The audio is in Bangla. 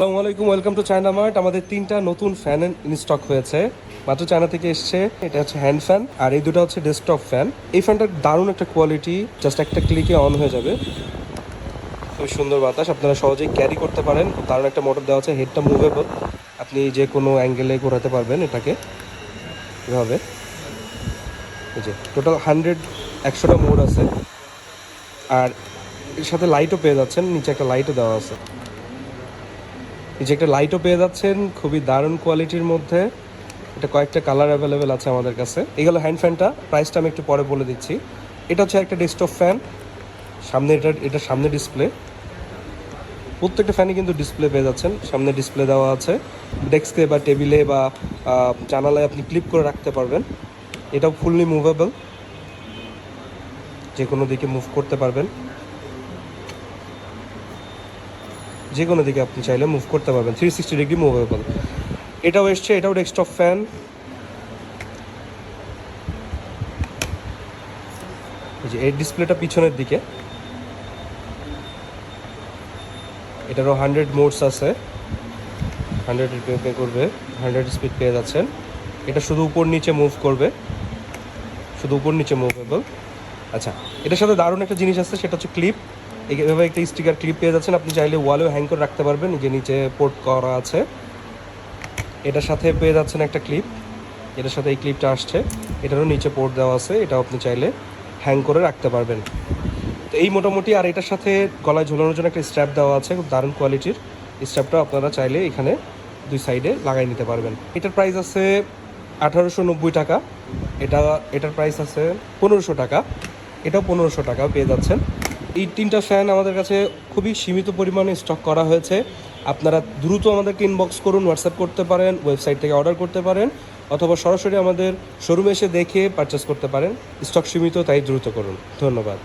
আসসালামু আলাইকুম, ওয়েলকাম টু চায়না মার্ট। আমাদের তিনটা নতুন ফ্যান ইন স্টক হয়েছে, মাত্র চায়না থেকে এসছে। এটা হচ্ছে হ্যান্ড ফ্যান আর এই দুটো হচ্ছে ডেস্কটপ ফ্যান। এই ফ্যানটার দারুণ একটা কোয়ালিটি, জাস্ট একটা ক্লিকে অন হয়ে যাবে। খুব সুন্দর বাতাস, আপনারা সহজেই ক্যারি করতে পারেন। দারুণ একটা মোটর দেওয়া আছে, হেডটা মুভেবল, আপনি যে কোনো অ্যাঙ্গেলে ঘোরাতে পারবেন এটাকে এভাবে। এই যে টোটাল 100টা মোড আছে, আর এর সাথে লাইটও পেয়ে যাচ্ছেন। নিচে একটা লাইটও দেওয়া আছে, এই যে একটা লাইটও পেয়ে যাচ্ছেন খুবই দারুণ কোয়ালিটির মধ্যে। এটা কয়েকটা কালার অ্যাভেলেবেল আছে আমাদের কাছে। এগুলো হ্যান্ড ফ্যানটা, প্রাইসটা আমি একটু পরে বলে দিচ্ছি। এটা হচ্ছে একটা ডেস্কটপ ফ্যান, সামনে এটা সামনে ডিসপ্লে। প্রত্যেকটা ফ্যানে কিন্তু ডিসপ্লে পেয়ে যাচ্ছেন, সামনে ডিসপ্লে দেওয়া আছে। ডেস্কে বা টেবিলে বা জানালায় আপনি ক্লিপ করে রাখতে পারবেন। এটাও ফুললি মুভেবল, যে কোনো দিকে মুভ করতে পারবেন, যে কোনো দিকে আপনি চাইলে মুভ করতে পারবেন, 360 ডিগ্রি মুভেবল। এটাও এসছে, এটাও ডেস্কটপ ফ্যান। এই যে এই ডিসপ্লেটা পিছনের দিকে, এটারও 100 মোডস আছে, 100 পে করবে, 100 স্পিড পেয়ে যাচ্ছেন। এটা শুধু উপর নিচে মুভ করবে, শুধু উপর নিচে মুভেবল। আচ্ছা, এটার সাথে দারুণ একটা জিনিস আছে, সেটা হচ্ছে ক্লিপ। এইভাবে একটা স্টিকার ক্লিপ পেয়ে যাচ্ছেন, আপনি চাইলে ওয়ালেও হ্যাং করে রাখতে পারবেন, যে নিচে পোর্ট করা আছে। এটার সাথে পেয়ে যাচ্ছেন একটা ক্লিপ, এটার সাথে এই ক্লিপটা আসছে, এটারও নিচে পোর্ট দেওয়া আছে, এটাও আপনি চাইলে হ্যাং করে রাখতে পারবেন। তো এই মোটামুটি। আর এটার সাথে গলায় ঝোলানোর জন্য একটা স্ট্র্যাপ দেওয়া আছে, খুব দারুণ কোয়ালিটির। স্ট্র্যাপটাও আপনারা চাইলে এখানে দুই সাইডে লাগাই নিতে পারবেন। এটার প্রাইস আছে 1890 টাকা। এটার প্রাইস আছে 1500 টাকা। এটাও 1500 টাকা পেয়ে যাচ্ছেন। এই তিনটা ফ্যান আমাদের কাছে খুবই সীমিত পরিমাণে স্টক করা হয়েছে। আপনারা দ্রুত আমাদেরকে ইনবক্স করুন, হোয়াটসঅ্যাপ করতে পারেন, ওয়েবসাইট থেকে অর্ডার করতে পারেন, অথবা সরাসরি আমাদের শোরুমে এসে দেখে পারচেস করতে পারেন। স্টক সীমিত, তাই দ্রুত করুন। ধন্যবাদ।